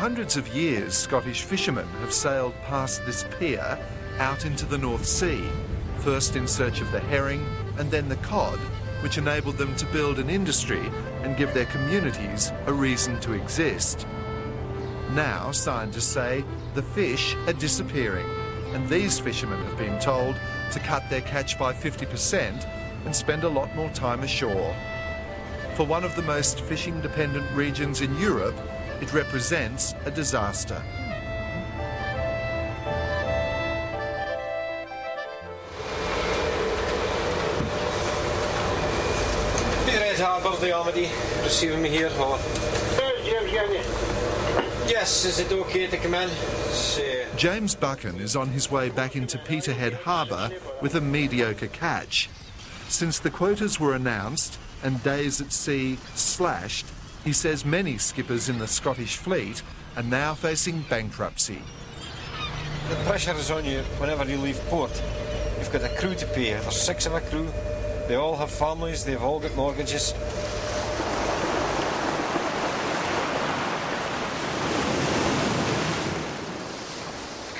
hundreds of years, Scottish fishermen have sailed past this pier out into the North Sea, first in search of the herring and then the cod, which enabled them to build an industry and give their communities a reason to exist. Now, scientists say the fish are disappearing, and these fishermen have been told to cut their catch by 50% and spend a lot more time ashore. For one of the most fishing-dependent regions in Europe, it represents a disaster. Harbour, the Armady, receiving me here, or... Yes, is it okay to come in? James Buchan is on his way back into Peterhead Harbour with a mediocre catch. Since the quotas were announced and days at sea slashed, he says many skippers in the Scottish fleet are now facing bankruptcy. The pressure is on you whenever you leave port. You've got a crew to pay. There's 6 of a crew. They all have families, they've all got mortgages.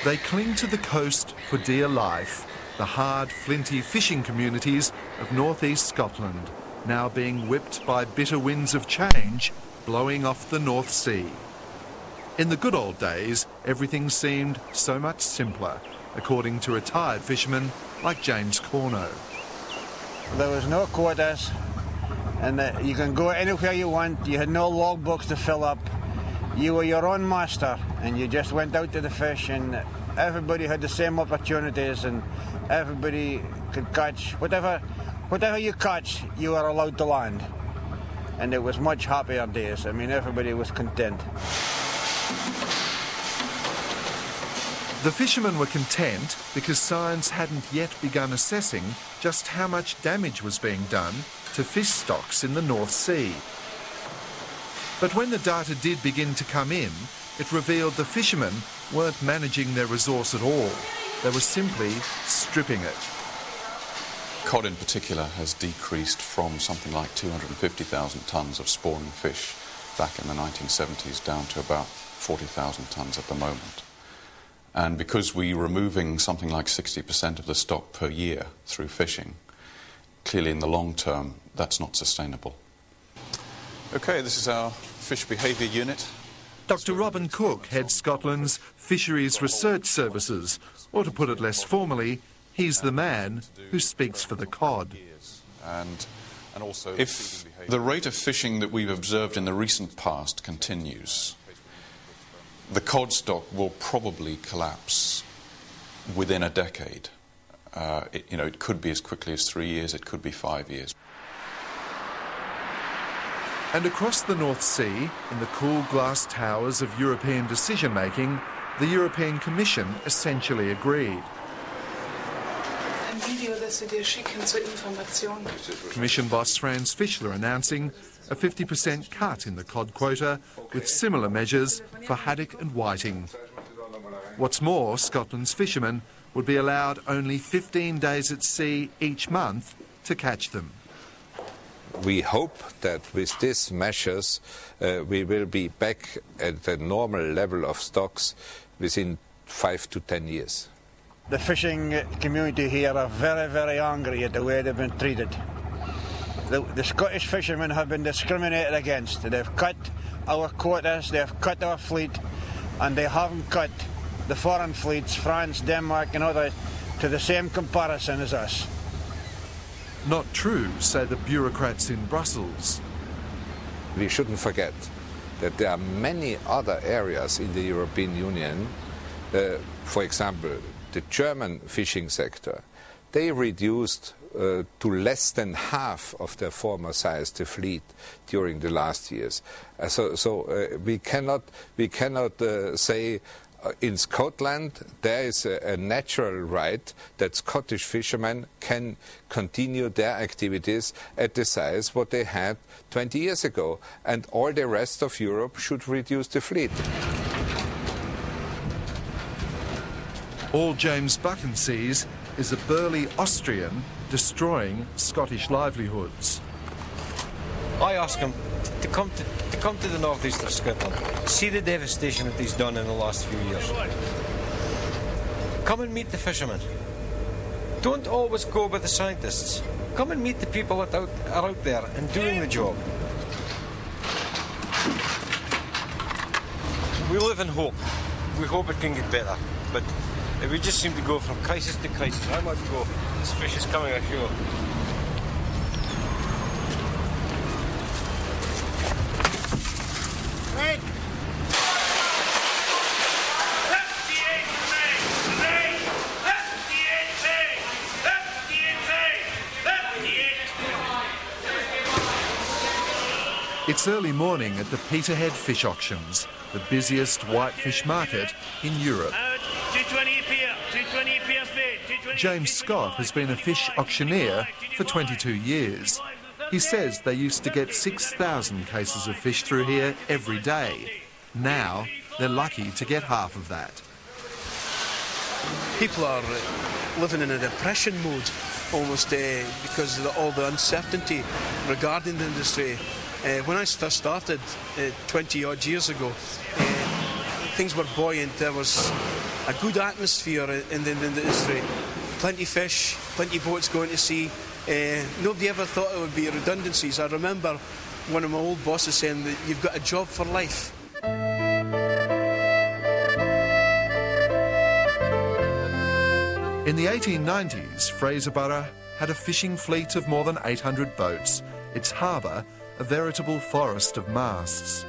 They cling to the coast for dear life, the hard, flinty fishing communities of northeast Scotland, now being whipped by bitter winds of change blowing off the North Sea. In the good old days, everything seemed so much simpler, according to retired fishermen like James Corno. There was no quotas, and you can go anywhere you want. You had no logbooks to fill up. You were your own master, and you just went out to the fish, and everybody had the same opportunities, and everybody could catch whatever you catch, you were allowed to land. And it was much happier days. I mean, everybody was content. The fishermen were content because science hadn't yet begun assessing just how much damage was being done to fish stocks in the North Sea. But when the data did begin to come in, it revealed the fishermen weren't managing their resource at all. They were simply stripping it. Cod in particular has decreased from something like 250,000 tonnes of spawning fish back in the 1970s down to about 40,000 tonnes at the moment. And because we're removing something like 60% of the stock per year through fishing, clearly in the long term, that's not sustainable. Okay, this is our fish behaviour unit. Dr. Robin Cook heads Scotland's Fisheries Research Services, or to put it less formally, he's the man who speaks for the cod. And also, if the rate of fishing that we've observed in the recent past continues, the cod stock will probably collapse within a decade. It could be as quickly as 3 years, it could be 5 years. And across the North Sea, in the cool glass towers of European decision-making, the European Commission essentially agreed. Commission boss Franz Fischler announcing a 50% cut in the cod quota with similar measures for haddock and whiting. What's more, Scotland's fishermen would be allowed only 15 days at sea each month to catch them. We hope that with these measures we will be back at the normal level of stocks within 5 to 10 years. The fishing community here are very, very angry at the way they've been treated. The Scottish fishermen have been discriminated against. They've cut our quotas, they've cut our fleet, and they haven't cut the foreign fleets, France, Denmark and others, to the same comparison as us. Not true, say the bureaucrats in Brussels. We shouldn't forget that there are many other areas in the European Union, for example, the German fishing sector, they reduced to less than half of their former size, the fleet, during the last years. So we cannot say in Scotland there is a natural right that Scottish fishermen can continue their activities at the size what they had 20 years ago, and all the rest of Europe should reduce the fleet. All James Buchan sees is a burly Austrian destroying Scottish livelihoods. I ask him to come to the northeast of Scotland. See the devastation that he's done in the last few years. Come and meet the fishermen. Don't always go with the scientists. Come and meet the people that are out there and doing the job. We live in hope. We hope it can get better. But we just seem to go from crisis to crisis. How much go? This fish is coming ashore. Right. It's early morning at the Peterhead Fish Auctions, the busiest whitefish market in Europe. James Scott has been a fish auctioneer for 22 years. He says they used to get 6,000 cases of fish through here every day. Now they're lucky to get half of that. People are living in a depression mode almost because of all the uncertainty regarding the industry. When I first started 20 odd years ago, things were buoyant. There was a good atmosphere in the industry. Plenty fish, plenty boats going to sea. Nobody ever thought it would be redundancies. I remember one of my old bosses saying that you've got a job for life. In the 1890s, Fraserburgh had a fishing fleet of more than 800 boats. Its harbour, a veritable forest of masts.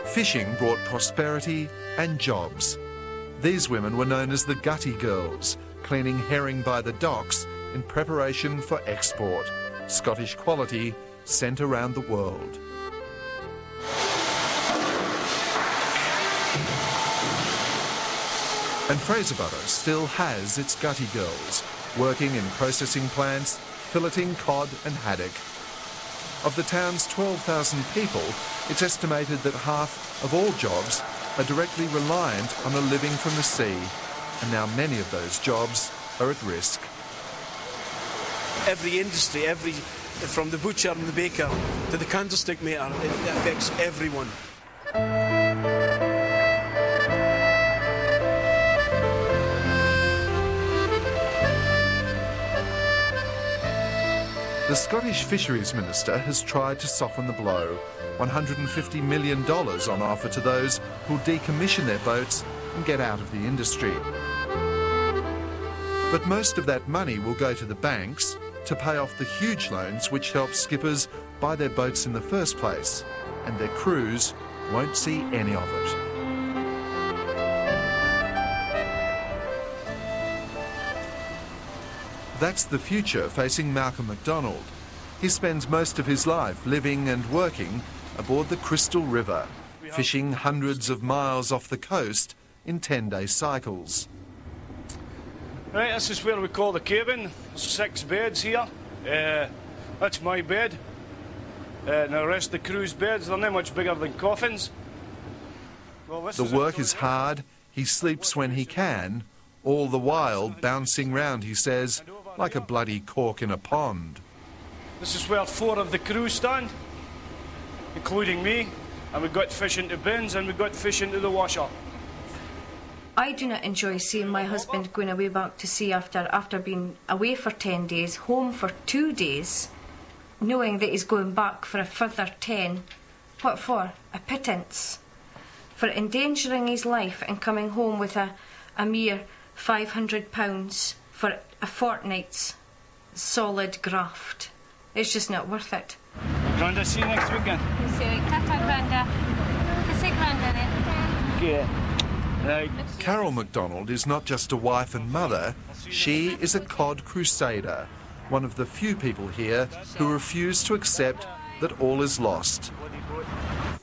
Fishing brought prosperity and jobs. These women were known as the Gutty Girls, cleaning herring by the docks in preparation for export. Scottish quality sent around the world. And Fraserburgh still has its Gutty Girls, working in processing plants, filleting cod and haddock. Of the town's 12,000 people, it's estimated that half of all jobs are directly reliant on a living from the sea, and now many of those jobs are at risk. Every industry, from the butcher and the baker to the candlestick maker, it affects everyone. The Scottish Fisheries Minister has tried to soften the blow. $150 million on offer to those who'll decommission their boats and get out of the industry. But most of that money will go to the banks to pay off the huge loans which help skippers buy their boats in the first place, and their crews won't see any of it. That's the future facing Malcolm MacDonald. He spends most of his life living and working aboard the Crystal River, fishing hundreds of miles off the coast in 10-day cycles. Right, this is where we call the cabin. There's 6 beds here. That's my bed. And the rest of the crew's beds, they're not much bigger than coffins. Well, the work is hard. He sleeps when he can, all the while bouncing round, he says, like a bloody cork in a pond. This is where 4 of the crew stand, including me, and we've got fish into bins and we've got fish into the washer. I do not enjoy seeing my husband going away back to sea after being away for 10 days, home for 2 days, knowing that he's going back for a further 10. What for? A pittance. For endangering his life and coming home with a mere £500 for a fortnight's solid graft. It's just not worth it. Granda, see you next weekend. See you. Tata, Granda. Kiss it, Granda, then. Yeah. Right. Carol MacDonald is not just a wife and mother, she is a Cod Crusader, one of the few people here who refuse to accept that all is lost.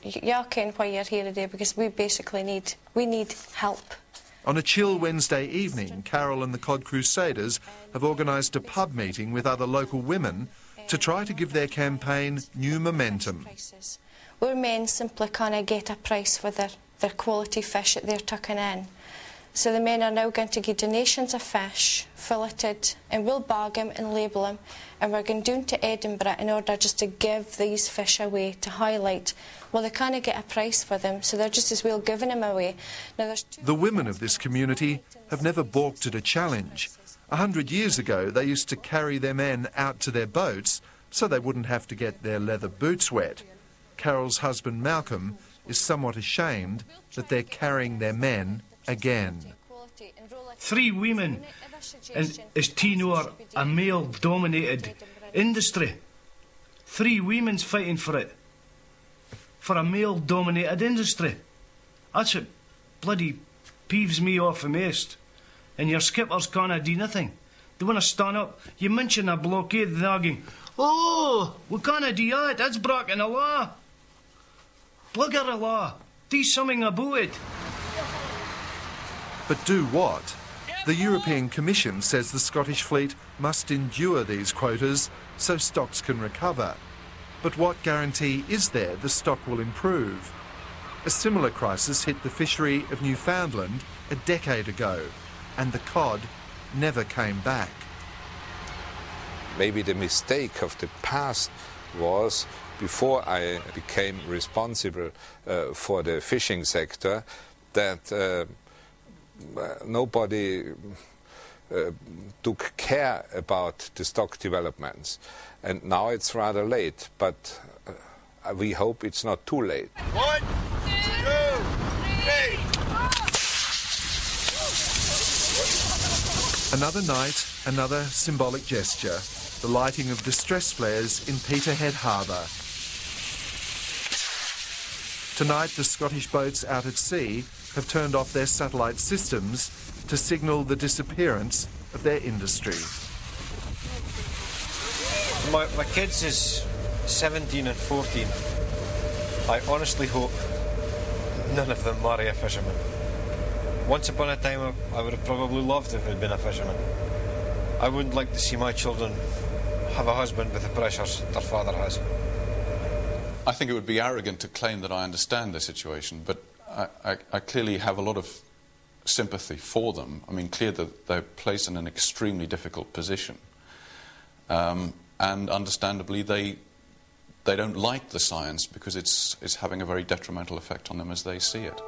You're ken why you're here today, because we basically need help. On a chill Wednesday evening, Carol and the Cod Crusaders have organised a pub meeting with other local women to try to give their campaign new momentum. Our men simply can't get a price for their quality fish that they're tucking in. So the men are now going to give donations of fish, filleted, and we'll bag them and label them. And we're going down to Edinburgh in order just to give these fish away to highlight, well, they can't get a price for them, so they're just as well giving them away. Now, The women of this community have never balked at a challenge. 100 years ago, they used to carry their men out to their boats so they wouldn't have to get their leather boots wet. Carol's husband, Malcolm, is somewhat ashamed that they're carrying their men again. 3 women is Tino a male-dominated industry. 3 women's fighting for it. For a male-dominated industry. That's what bloody peeves me off the most. And your skippers can't do nothing. They want to stand up. You mention a blockade, they're arguing, oh, we can't do that, that's breaking the law. Bugger the law. Do something about it. But do what? The European Commission says the Scottish fleet must endure these quotas so stocks can recover. But what guarantee is there the stock will improve? A similar crisis hit the fishery of Newfoundland a decade ago, and the cod never came back. Maybe the mistake of the past was, before I became responsible for the fishing sector, that nobody took care about the stock developments. And now it's rather late, but we hope it's not too late. 1, 2, 3. Another night, another symbolic gesture, the lighting of distress flares in Peterhead Harbour. Tonight, the Scottish boats out at sea have turned off their satellite systems to signal the disappearance of their industry. My kids is 17 and 14. I honestly hope none of them marry a fisherman. Once upon a time, I would have probably loved if I'd been a fisherman. I wouldn't like to see my children have a husband with the pressures their father has. I think it would be arrogant to claim that I understand their situation, but I clearly have a lot of sympathy for them. I mean, clear that they're placed in an extremely difficult position. And understandably, they don't like the science because it's having a very detrimental effect on them as they see it.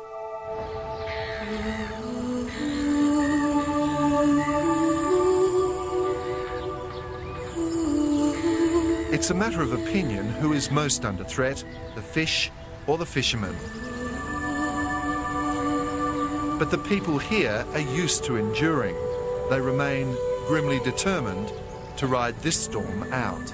It's a matter of opinion who is most under threat, the fish or the fishermen. But the people here are used to enduring. They remain grimly determined to ride this storm out.